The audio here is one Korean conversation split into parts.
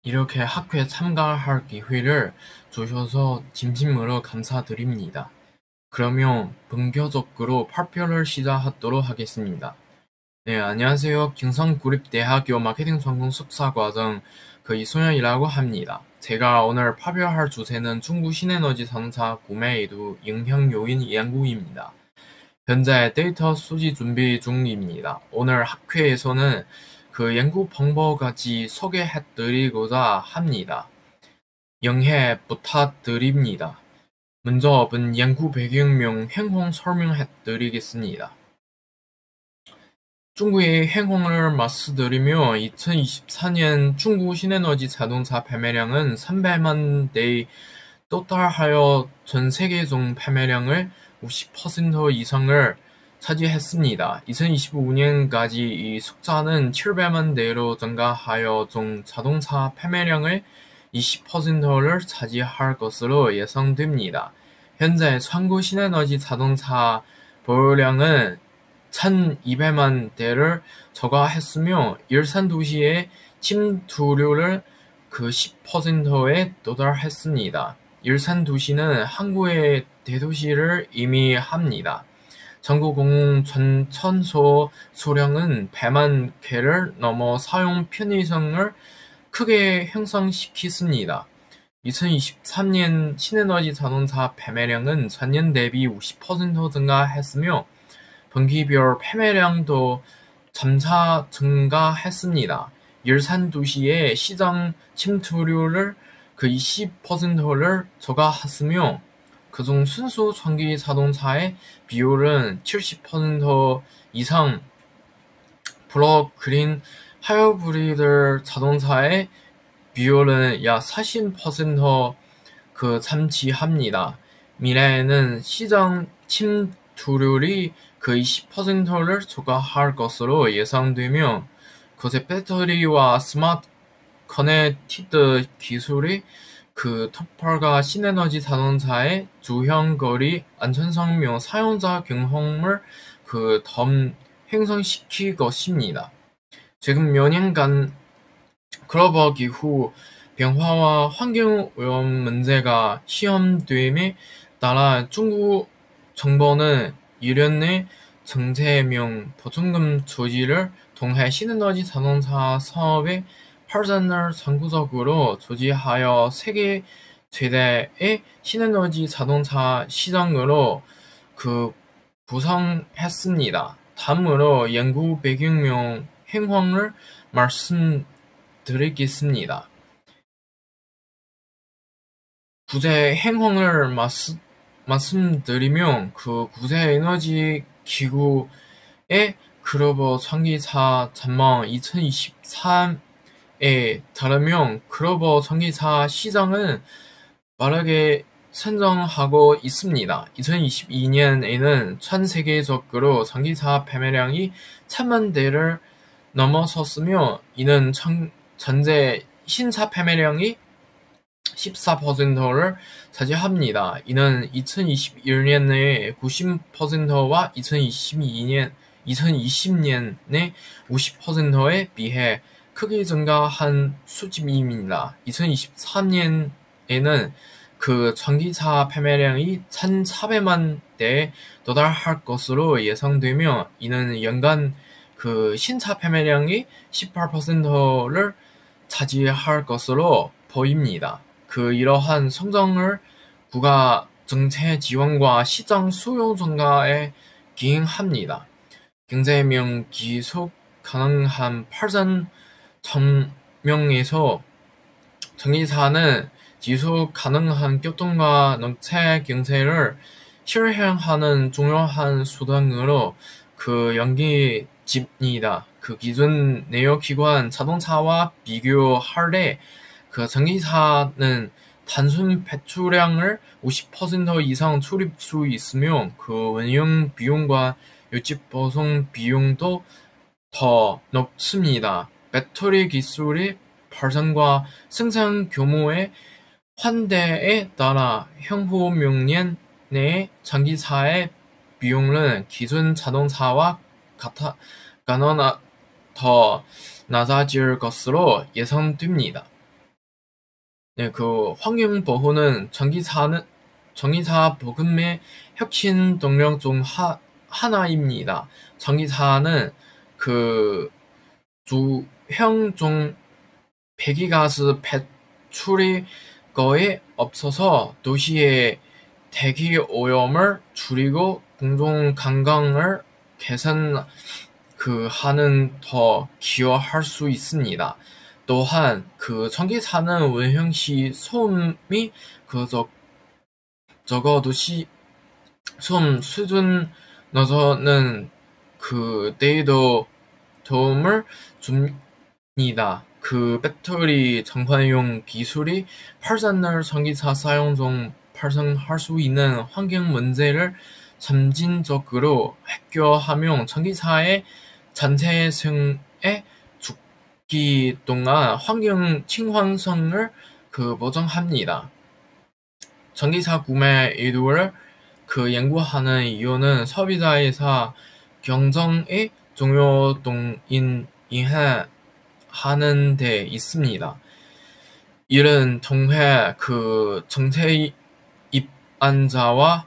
이렇게 학회에 참가할 기회를 주셔서 진심으로 감사드립니다. 그러면 본격적으로 발표를 시작하도록 하겠습니다. 네, 안녕하세요. 경성국립대학교 마케팅 전공 석사과정 이소연이라고 합니다. 제가 오늘 발표할 주제는 중국 신에너지 자동차 구매에도 영향 요인 연구입니다. 현재 데이터 수집 준비 중입니다. 오늘 학회에서는 연구 방법까지 소개해드리고자 합니다. 양해 부탁드립니다. 먼저 본 연구 배경명 행황 설명해드리겠습니다. 중국의 행황을 말씀드리며 2024년 중국 신에너지 자동차 판매량은 300만 대에 도달하여 전 세계적 판매량을 50% 이상을 차지했습니다. 2025년까지 이 숫자는 700만 대로 증가하여 총 자동차 판매량을 20%를 차지할 것으로 예상됩니다. 현재 전국 신에너지 자동차 보유량은 1,200만 대를 초과했으며 일산 도시의 침투율을 10%에 도달했습니다. 일산 도시는 한국의 대도시를 의미합니다. 전국 공공 전천소 수량은 100만 개를 넘어 사용 편의성을 크게 향상시켰습니다. 2023년 신에너지 자동차 판매량은 전년 대비 50% 증가했으며 분기별 판매량도 점차 증가했습니다. 일산 도시의 시장 침투율을 20%를 초과했으며 그중 순수 전기 자동차의 비율은 70% 이상, 플러그인 하이브리드 자동차의 비율은 약 40% 참치합니다. 미래에는 시장 침투율이 20%를 초과할 것으로 예상되며 그새 배터리와 스마트 커넥티드 기술이 특별과 신에너지 자동차의 주행거리, 안전성 및 사용자 경험을 더 향상시킬 것입니다. 최근 몇 년간 글로벌 기후 변화와 환경오염 문제가 시험됨에 따라 중국 정부는 1년 내 정책 및 보조금 조치를 통해 신에너지 자동차 사업의 발전을 전국적으로 조직하여 세계 최대의 신에너지 자동차 시장으로 구성했습니다. 다음으로 연구 배경 및 행황을 말씀드리겠습니다. 구제 행황을 말씀드리면 구제에너지 기구의 글로벌 전기차 전망 2023에 따르면 글로벌 전기차 시장은 빠르게 성장하고 있습니다. 2022년에는 전 세계적으로 전기차 판매량이 1,000만 대를 넘어섰으며 이는 전체 신차 판매량이 14%를 차지합니다. 이는 2021년의 90%와 2020년의 50%에 비해 크게 증가한 수치입니다. 2023년에는 전기차 판매량이 1,400만 대에 도달할 것으로 예상되며 이는 연간 신차 판매량이 18%를 차지할 것으로 보입니다. 이러한 성장을 국가 정책 지원과 시장 수요 증가에 기인합니다. 경제 및 지속 가능한 발전 측면에서 전기차는 지속 가능한 교통과 농체 경제를 실행하는 중요한 수단으로 연기집니다. 기존 내연기관 자동차와 비교할 때 전기차는 단순 배출량을 50% 이상 줄일 수 있으며 운영 비용과 유지 보송 비용도 더 높습니다. 배터리 기술의 발전과 생산 규모의 환대에 따라 향후 몇 년 내에 전기차의 비용은 기존 자동차와 같거나 더 낮아질 것으로 예상됩니다. 네, 그 환경보호는 전기차 보급의 혁신 동력 중 하나입니다. 전기차는 그 주형 중 배기가스 배출이 거의 없어서 도시의 대기 오염을 줄이고 공동 건강을 개선 하는 더 기여할 수 있습니다. 또한 전기차는 운행 시 소음이 적어도 소음 수준에서는 데에도 도움을 줍니다. 배터리 정화용 기술이 발전을 전기차 사용 중 발생할 수 있는 환경 문제를 점진적으로 해결하며 전기차의 전체성의 주기 동안 환경 친환성을 보장합니다. 전기차 구매 의도를 연구하는 이유는 소비자의 경쟁의 중요 동인 하는 데 있습니다. 이런 통해 정책 입안자와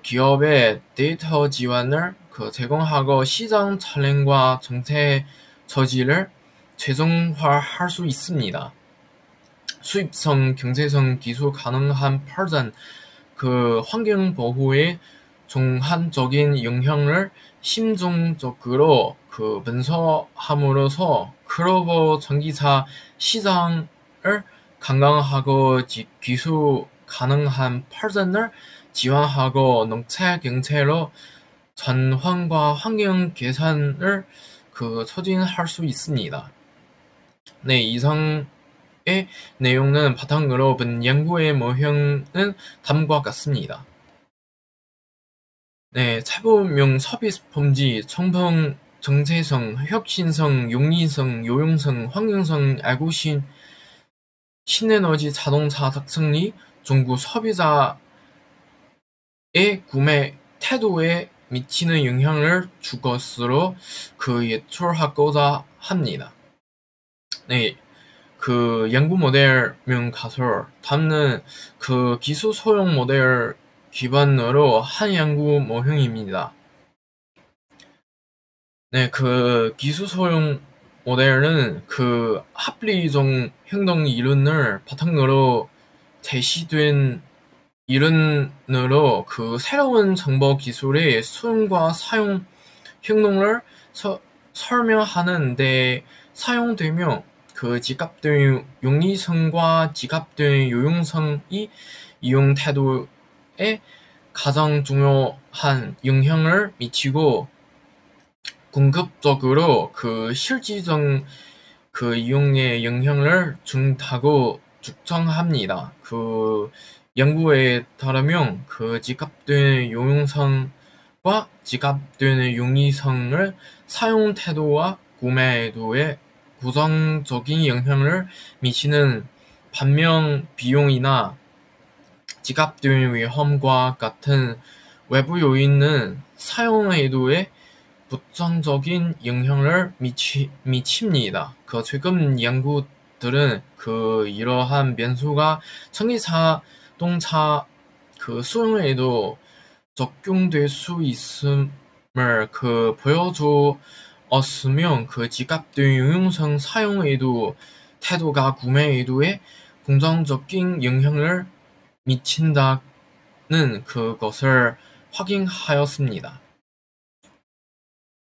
기업의 데이터 지원을 제공하고 시장 촬영과 정책 처지를 최종화할 수 있습니다. 수입성, 경제성 기술 가능한 발전, 환경 보호에 종합적인 영향을 심층적으로 분석함으로써 글로벌 전기차 시장을 건강하고 기술 가능한 발전을 지원하고 농체 경제로 전환과 환경 개선을 촉진할 수 있습니다. 네, 이상의 내용은 바탕으로 본 연구의 모형은 다음과 같습니다. 네, 차범용 서비스 품질, 정성, 정체성, 혁신성, 용이성, 요용성, 환경성, 알고신, 신에너지 자동차 특성이 중국 소비자의 구매 태도에 미치는 영향을 줄 것으로 예측하고자 합니다. 네, 연구 모델명 가설, 다음은 기술 소형 모델 기반으로 한 연구 모형입니다. 네, 기술 소형 모델은 합리적 행동 이론을 바탕으로 제시된 이론으로 새로운 정보 기술의 수용과 사용 행동을 설명하는 데 사용되며 지갑된 용이성과 지갑된 요용성이 이용 태도에 가장 중요한 영향을 미치고 궁극적으로 실질적 이용에 영향을 준다고 추정합니다. 연구에 따르면 지갑된 요용성과 지갑된 용이성을 사용 태도와 구매 의도에 부정적인 영향을 미치는 반면 비용이나 지갑된 위험과 같은 외부 요인은 사용 의도에 부정적인 영향을 미칩니다. 최근 연구들은 이러한 변수가 전기자동차 수용에도 적용될 수 있음을 보여주었으며 지갑된 유용성 사용 의도 태도가 구매 의도에 긍정적인 영향을 미친다는 것을 확인하였습니다.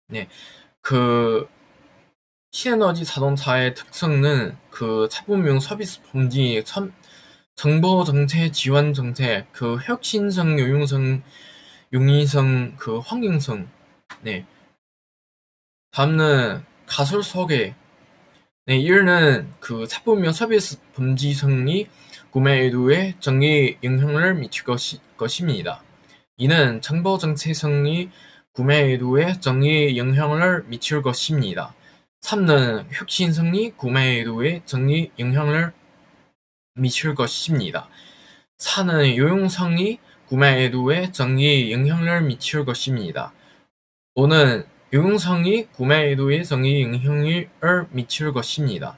네, 신에너지 자동차의 특성은 차범용 서비스 품질, 정보 정책 지원 정책, 혁신성, 요용성, 용이성, 환경성. 네. 다음은 가설 소개. 네, 이는 차범용 서비스 품질성이 구매 의도에 정의 영향을 미칠 것입니다. 이는 정보 정체성이 구매 의도에 정의 영향을 미칠 것입니다. 3는 혁신성이 구매 의도에 정의 영향을 미칠 것입니다. 4는 요용성이 구매 의도에 정의 영향을 미칠 것입니다. 5는 요용성이 구매 의도에 정의 영향을 미칠 것입니다.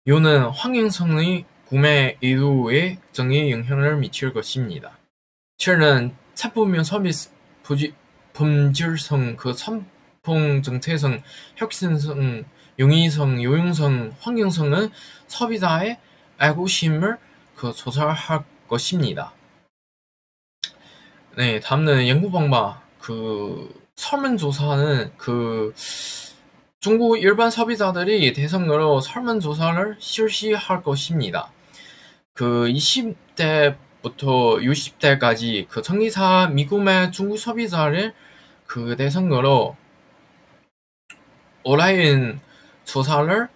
6는 환경성이 구매 의도에 정의 영향을 미칠 것입니다. 7는 상품명 서비스 품질성, 상품 정체성, 혁신성, 용이성, 요용성, 환경성은 소비자의 알고심을 조사할 것입니다. 네, 다음은 연구방법. 설문조사는 중국 일반 소비자들이 대상으로 설문조사를 실시할 것입니다. 20대부터 60대까지 전기차 미구매 중국 소비자를 대상으로 온라인 조사를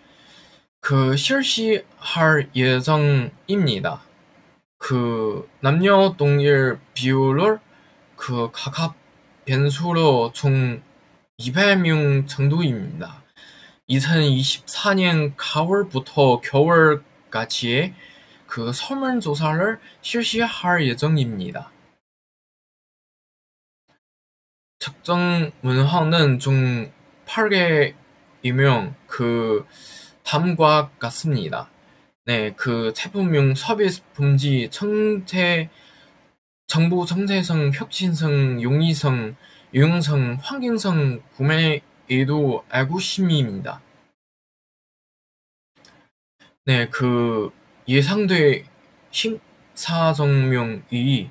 실시할 예정입니다. 남녀 동일 비율을 각각 변수로 총 200명 정도입니다. 2024년 가을부터 겨울까지의 설문조사를 실시할 예정입니다. 측정 문항은 총 8개이며 다음과 같습니다. 네, 제품명 서비스 품질, 정보 정체성, 혁신성, 용이성, 유용성, 환경성, 구매 의도, 알고심입니다. 네, 예상된 심사정명이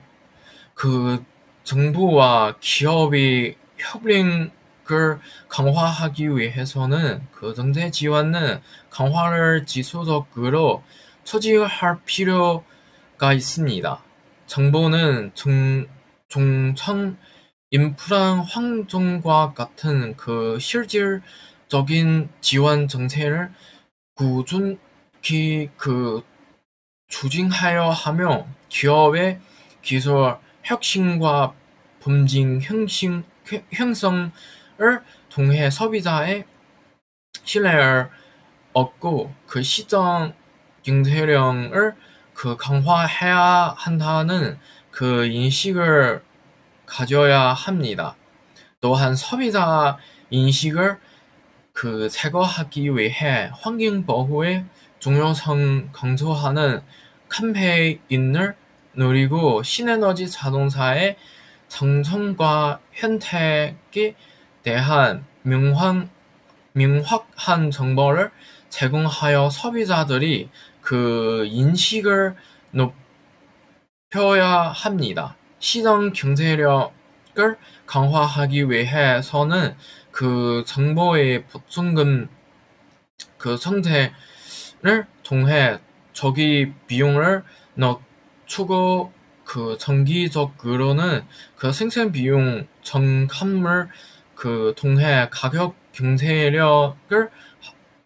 정부와 기업의 협력을 강화하기 위해서는 정책 지원은 강화를 지속적으로 추진할 필요가 있습니다. 정부는 종천 인프라 환경과 같은 실질적인 지원 정책을 꾸준히 추진하여 하며 기업의 기술 혁신과 품질 형성을 통해 소비자의 신뢰를 얻고 시장 경쟁력을 강화해야 한다는 인식을 가져야 합니다. 또한 소비자 인식을 제거하기 위해 환경보호의 중요성 강조하는 캠페인을 누리고 신에너지 자동차의 장점과 혜택에 대한 명확한 정보를 제공하여 소비자들이 인식을 높여야 합니다. 시장 경쟁력을 강화하기 위해서는 정보의 보충금 정책을 통해 저기 비용을 낮추고 정기적으로는 생산 비용 정감을 통해 가격 경쟁력을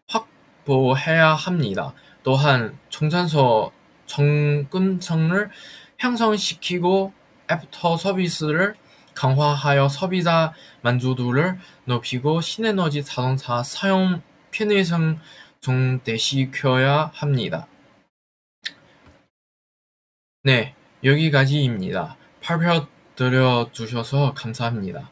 확보해야 합니다. 또한 충전소 접근성을 향상시키고 애프터 서비스를 강화하여 소비자 만족도를 높이고 신에너지 자동차 사용 편의성 증대시켜야 합니다. 네, 여기까지입니다. 발표 들어주셔서 감사합니다.